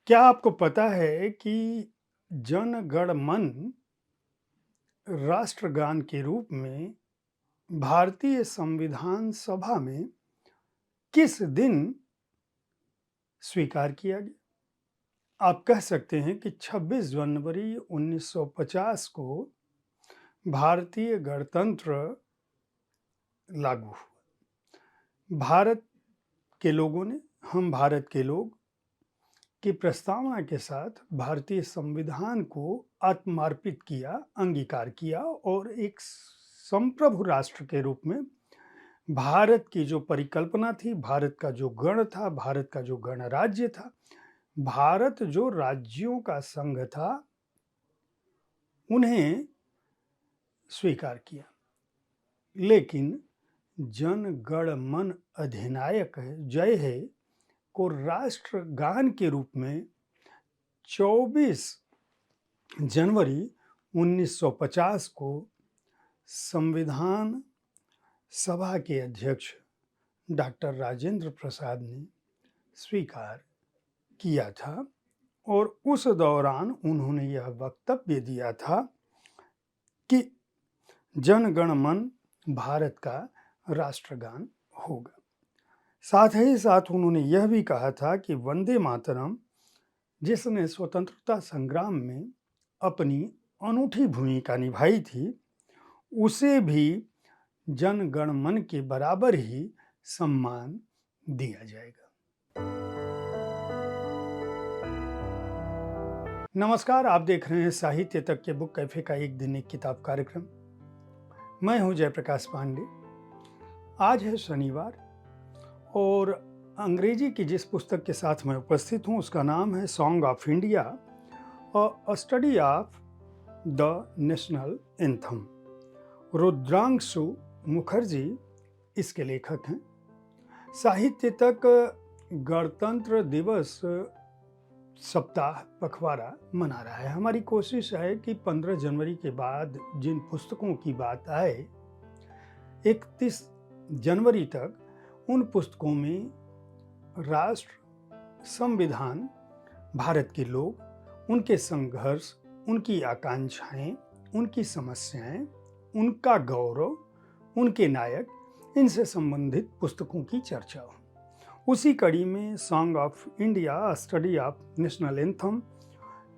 क्या आपको पता है कि जन गण मन राष्ट्रगान के रूप में भारतीय संविधान सभा में किस दिन स्वीकार किया गया? आप कह सकते हैं कि 26 जनवरी 1950 को भारतीय गणतंत्र लागू हुआ। भारत के लोगों ने, हम भारत के लोग की प्रस्तावना के साथ भारतीय संविधान को आत्मार्पित किया, अंगीकार किया और एक संप्रभु राष्ट्र के रूप में भारत की जो परिकल्पना थी, भारत का जो गण था, भारत का जो गणराज्य था, भारत जो राज्यों का संघ था, उन्हें स्वीकार किया। लेकिन जन गण मन अधिनायक जय हे को राष्ट्रगान के रूप में 24 जनवरी 1950 को संविधान सभा के अध्यक्ष डॉक्टर राजेंद्र प्रसाद ने स्वीकार किया था और उस दौरान उन्होंने यह वक्तव्य दिया था कि जन गण मन भारत का राष्ट्रगान होगा। साथ ही साथ उन्होंने यह भी कहा था कि वंदे मातरम, जिसने स्वतंत्रता संग्राम में अपनी अनूठी भूमिका निभाई थी, उसे भी जन गण मन के बराबर ही सम्मान दिया जाएगा। नमस्कार, आप देख रहे हैं साहित्य तक के बुक कैफे का एक दिन एक किताब कार्यक्रम। मैं हूं जयप्रकाश पांडे। आज है शनिवार और अंग्रेजी की जिस पुस्तक के साथ मैं उपस्थित हूं उसका नाम है song of India, a study of the national anthem. Rudrangshu Mukherjee इसके लेखक हैं। साहित्य तक गणतंत्र दिवस सप्ताह पखवाड़ा मना रहा है। हमारी कोशिश है कि 15 जनवरी के बाद जिन पुस्तकों की बात आए, 31 जनवरी तक उन पुस्तकों में राष्ट्र, संविधान, भारत के लोग, उनके संघर्ष, उनकी आकांक्षाएं, उनकी समस्याएं, उनका गौरव, उनके नायक, इनसे संबंधित पुस्तकों की चर्चा हो। उसी कड़ी में song of India, study of national anthem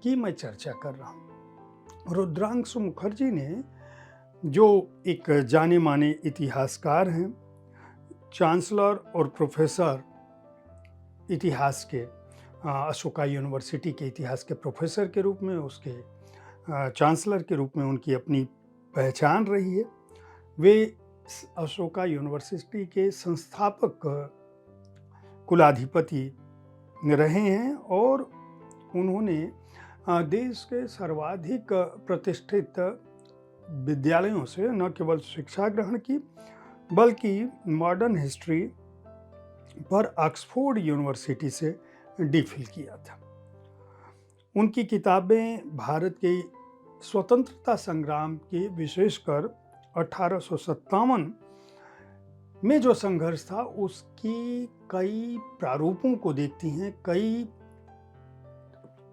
की मैं चर्चा कर रहा हूँ। रुद्रांशु मुखर्जी ने, जो एक जाने माने इतिहासकार हैं, चांसलर और प्रोफेसर इतिहास के, अशोका यूनिवर्सिटी के इतिहास के प्रोफेसर के रूप में, उसके चांसलर के रूप में उनकी अपनी पहचान रही है। वे अशोका यूनिवर्सिटी के संस्थापक कुलाधिपति रहे हैं और उन्होंने देश के सर्वाधिक प्रतिष्ठित विद्यालयों से न केवल शिक्षा ग्रहण की, बल्कि मॉडर्न हिस्ट्री पर ऑक्सफोर्ड यूनिवर्सिटी से डीफिल किया था। उनकी किताबें भारत के स्वतंत्रता संग्राम के, विशेषकर 1857 में जो संघर्ष था उसकी कई प्रारूपों को देखती हैं, कई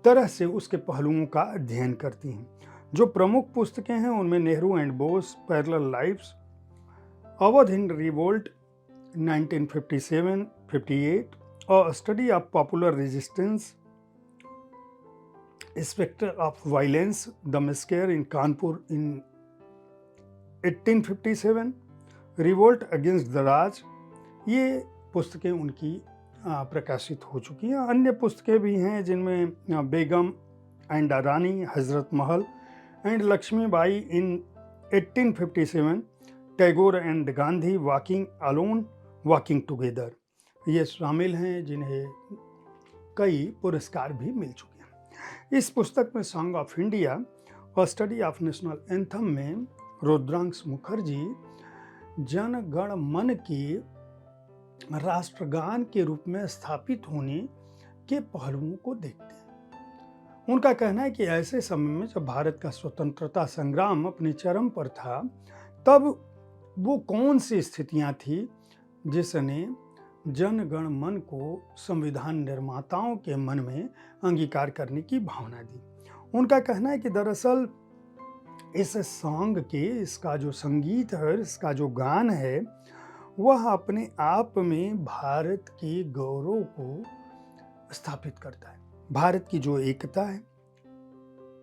तरह से उसके पहलुओं का अध्ययन करती हैं। जो प्रमुख पुस्तकें हैं उनमें Nehru and Bose, parallel lives, Awadh in revolt 1957-58, और study of popular resistance, spectre of violence, the massacre in Kanpur in 1857, revolt against the Raj, ये पुस्तकें उनकी प्रकाशित हो चुकी हैं। अन्य पुस्तकें भी हैं जिनमें बेगम and Rani, Hazrat Mahal and Lakshmibai in 1857, Tagore and Gandhi, walking alone, walking together, ये शामिल हैं, जिन्हें कई पुरस्कार भी मिल चुके हैं। इस पुस्तक में सॉन्ग ऑफ इंडिया और स्टडी ऑफ नेशनल एंथम में रुद्रांशु मुखर्जी जन गण मन की राष्ट्रगान के रूप में स्थापित होने के पहलुओं को देखते हैं। उनका कहना है कि ऐसे समय में जब भारत का स्वतंत्रता संग्राम अपने चरम पर था, तब वो कौन सी स्थितियां थी जिसने जन गण मन को संविधान निर्माताओं के मन में अंगीकार करने की भावना दी। उनका कहना है कि दरअसल इस सॉन्ग के, इसका जो संगीत है, इसका जो गान है, वह अपने आप में भारत के गौरव को स्थापित करता है। भारत की जो एकता है,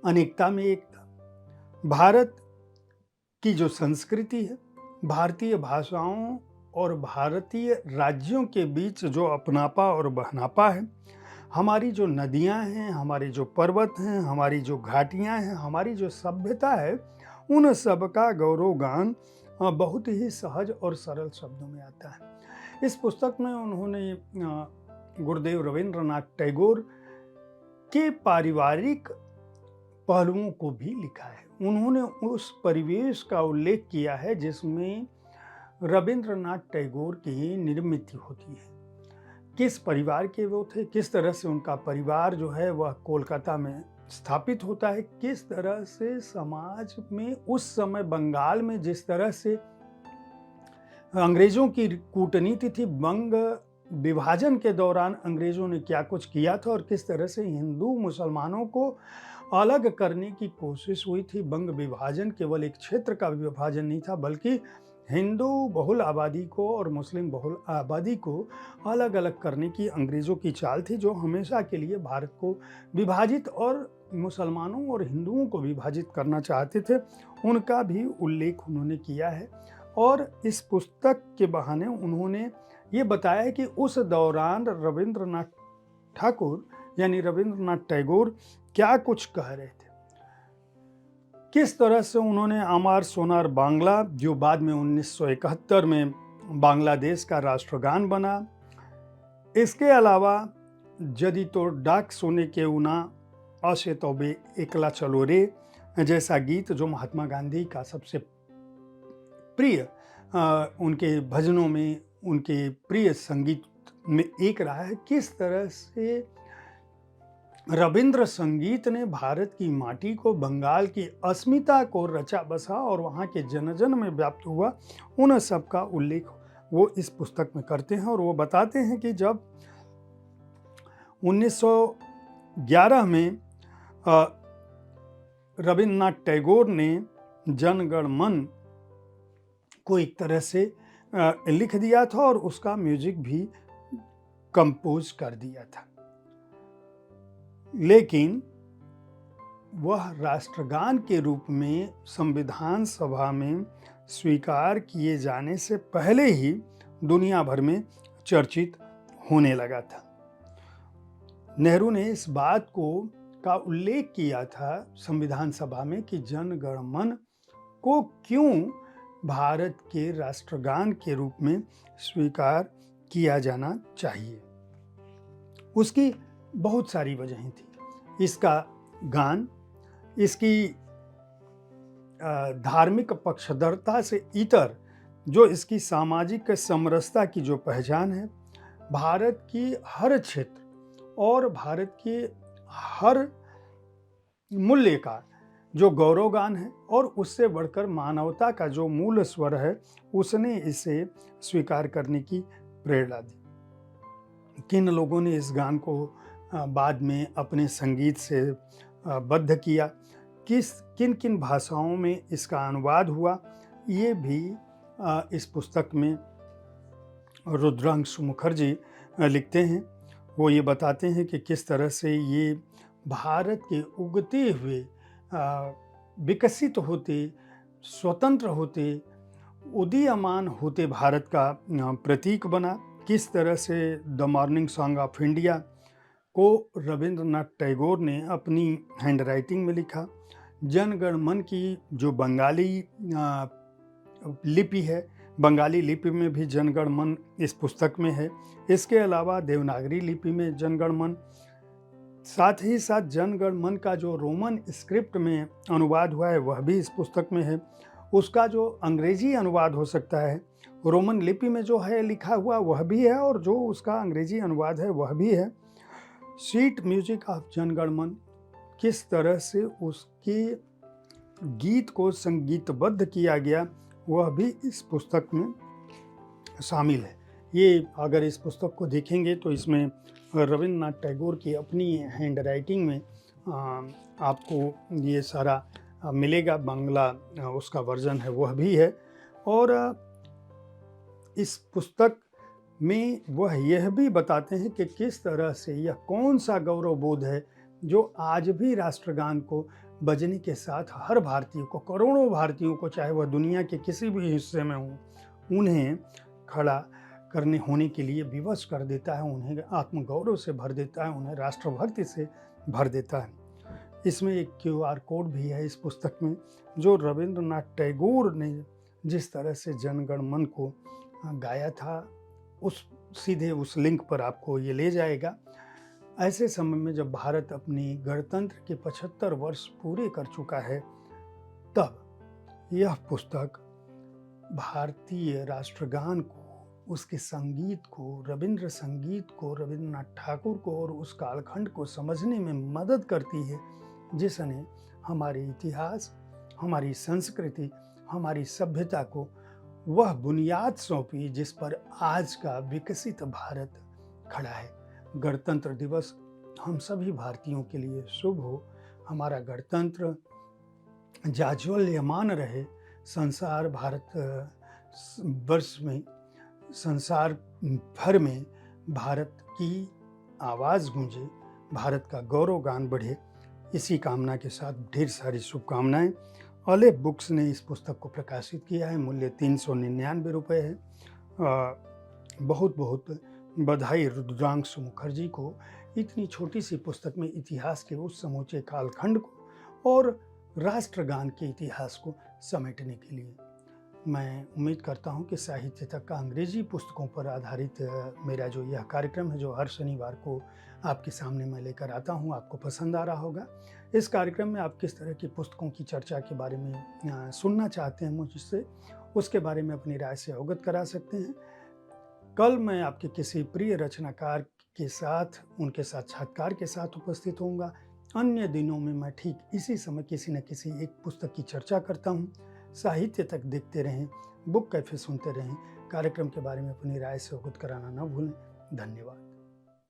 अनेकता में एकता, भारत की जो संस्कृति है, भारतीय भाषाओं और भारतीय राज्यों के बीच जो अपनापा और बहनापा है, हमारी जो नदियां हैं, हमारे जो पर्वत हैं, हमारी जो घाटियां हैं, हमारी जो सभ्यता है, उन सब का गौरव गान बहुत ही सहज और सरल शब्दों में आता है। इस पुस्तक में उन्होंने गुरुदेव रविंद्रनाथ टैगोर के पारिवारिक पहलुओं को भी लिखा है। उन्होंने उस परिवेश का उल्लेख किया है जिसमें रविंद्रनाथ टैगोर की निर्मित होती है। किस परिवार के वो थे, किस तरह से उनका परिवार जो है वह कोलकाता में स्थापित होता है, किस तरह से समाज में उस समय बंगाल में जिस तरह से अंग्रेजों की कूटनीति थी, बंग विभाजन के दौरान अंग्रेजों ने क्या कुछ किया था और किस तरह से हिंदू मुसलमानों को अलग करने की कोशिश हुई थी। बंग विभाजन केवल एक क्षेत्र का विभाजन नहीं था, बल्कि हिंदू बहुल आबादी को और मुस्लिम बहुल आबादी को अलग अलग करने की अंग्रेज़ों की चाल थी, जो हमेशा के लिए भारत को विभाजित और मुसलमानों और हिंदुओं को विभाजित करना चाहते थे। उनका भी उल्लेख उन्होंने किया है और इस पुस्तक के बहाने उन्होंने ये बताया कि उस दौरान रविंद्रनाथ ठाकुर यानी रविंद्रनाथ टैगोर क्या कुछ कह रहे थे, किस तरह से उन्होंने अमर सोनार बांग्ला, जो बाद में 1971 में बांग्लादेश का राष्ट्रगान बना, इसके अलावा जदी तो डाक सोने के उना असे तौबे एकला चलो रे जैसा गीत जो महात्मा गांधी का सबसे प्रिय उनके भजनों में, उनके प्रिय संगीत में एक रहा है। किस तरह से रविंद्र संगीत ने भारत की माटी को, बंगाल की अस्मिता को रचा बसा और वहाँ के जन जन में व्याप्त हुआ, उन सब का उल्लेख वो इस पुस्तक में करते हैं। और वो बताते हैं कि जब 1911 में रविंद्रनाथ टैगोर ने जन गण मन को एक तरह से लिख दिया था और उसका म्यूजिक भी कंपोज कर दिया था, लेकिन वह राष्ट्रगान के रूप में संविधान सभा में स्वीकार किए जाने से पहले ही दुनिया भर में चर्चित होने लगा था। नेहरू ने इस बात का उल्लेख किया था संविधान सभा में कि जन गण मन को क्यों भारत के राष्ट्रगान के रूप में स्वीकार किया जाना चाहिए। उसकी बहुत सारी वजहें थी। इसका गान, इसकी धार्मिक पक्षधरता से इतर जो इसकी सामाजिक समरसता की जो पहचान है, भारत की हर क्षेत्र और भारत के हर मूल्य का जो गौरवगान है और उससे बढ़कर मानवता का जो मूल स्वर है, उसने इसे स्वीकार करने की प्रेरणा दी। किन लोगों ने इस गान को बाद में अपने संगीत से बद्ध किया, किन किन भाषाओं में इसका अनुवाद हुआ, ये भी इस पुस्तक में रुद्रांशु मुखर्जी लिखते हैं। वो ये बताते हैं कि किस तरह से ये भारत के उगते हुए, विकसित होते, स्वतंत्र होते, उदीयमान होते भारत का प्रतीक बना। किस तरह से the morning song of India को रविंद्रनाथ टैगोर ने अपनी हैंडराइटिंग में लिखा। जन गण मन की जो बंगाली लिपि है, बंगाली लिपि में भी जन गण मन इस पुस्तक में है। इसके अलावा देवनागरी लिपि में जन गण मन, साथ ही साथ जन गण मन का जो रोमन स्क्रिप्ट में अनुवाद हुआ है वह भी इस पुस्तक में है। उसका जो अंग्रेजी अनुवाद हो सकता है, रोमन लिपि में जो है लिखा हुआ वह भी है और जो उसका अंग्रेजी अनुवाद है वह भी है। Sweet music of Jana Gana मन, किस तरह से उसके गीत को संगीतबद्ध किया गया वह भी इस पुस्तक में शामिल है। ये अगर इस पुस्तक को देखेंगे तो इसमें रविंद्रनाथ टैगोर की अपनी हैंड राइटिंग में आपको ये सारा मिलेगा। बांग्ला उसका वर्जन है, वह भी है। और इस पुस्तक में वह यह भी बताते हैं कि किस तरह से यह कौन सा गौरव बोध है जो आज भी राष्ट्रगान को बजने के साथ हर भारतीय को, करोड़ों भारतीयों को, चाहे वह दुनिया के किसी भी हिस्से में हो, उन्हें खड़ा करने होने के लिए विवश कर देता है, उन्हें आत्मगौरव से भर देता है, उन्हें राष्ट्रभक्ति से भर देता है। इसमें एक QR कोड भी है इस पुस्तक में, जो रविंद्रनाथ टैगोर ने जिस तरह से जनगण मन को गाया था, सीधे उस लिंक पर आपको ये ले जाएगा। ऐसे समय में जब भारत अपनी गणतंत्र के 75 वर्ष पूरे कर चुका है, तब यह पुस्तक भारतीय राष्ट्रगान को, उसके संगीत को, रविंद्र संगीत को, रविंद्रनाथ ठाकुर को और उस कालखंड को समझने में मदद करती है, जिसने हमारे इतिहास, हमारी संस्कृति, हमारी सभ्यता को वह बुनियाद सौंपी जिस पर आज का विकसित भारत खड़ा है। गणतंत्र दिवस हम सभी भारतीयों के लिए शुभ हो। हमारा गणतंत्र जाज्वल्यमान रहे। संसार भारत वर्ष में, संसार भर में भारत की आवाज़ गूंजे, भारत का गौरव गान बढ़े। इसी कामना के साथ ढेर सारी शुभकामनाएं। अलेफ बुक्स ने इस पुस्तक को प्रकाशित किया है। मूल्य 399 रुपये है। बहुत बहुत बधाई रुद्रांशु मुखर्जी को इतनी छोटी सी पुस्तक में इतिहास के उस समूचे कालखंड को और राष्ट्रगान के इतिहास को समेटने के लिए। मैं उम्मीद करता हूं कि साहित्य तक का अंग्रेजी पुस्तकों पर आधारित मेरा जो यह कार्यक्रम है, जो हर शनिवार को आपके सामने मैं लेकर आता हूं, आपको पसंद आ रहा होगा। इस कार्यक्रम में आप किस तरह की पुस्तकों की चर्चा के बारे में सुनना चाहते हैं मुझसे, उसके बारे में अपनी राय से अवगत करा सकते हैं। कल मैं आपके किसी प्रिय रचनाकार के साथ, उनके साक्षात्कार के साथ उपस्थित होऊंगा। अन्य दिनों में मैं ठीक इसी समय किसी न किसी एक पुस्तक की चर्चा करता हूँ। साहित्य तक देखते रहें, बुक कैफे सुनते रहें। कार्यक्रम के बारे में अपनी राय से अवगत कराना न भूलें। धन्यवाद।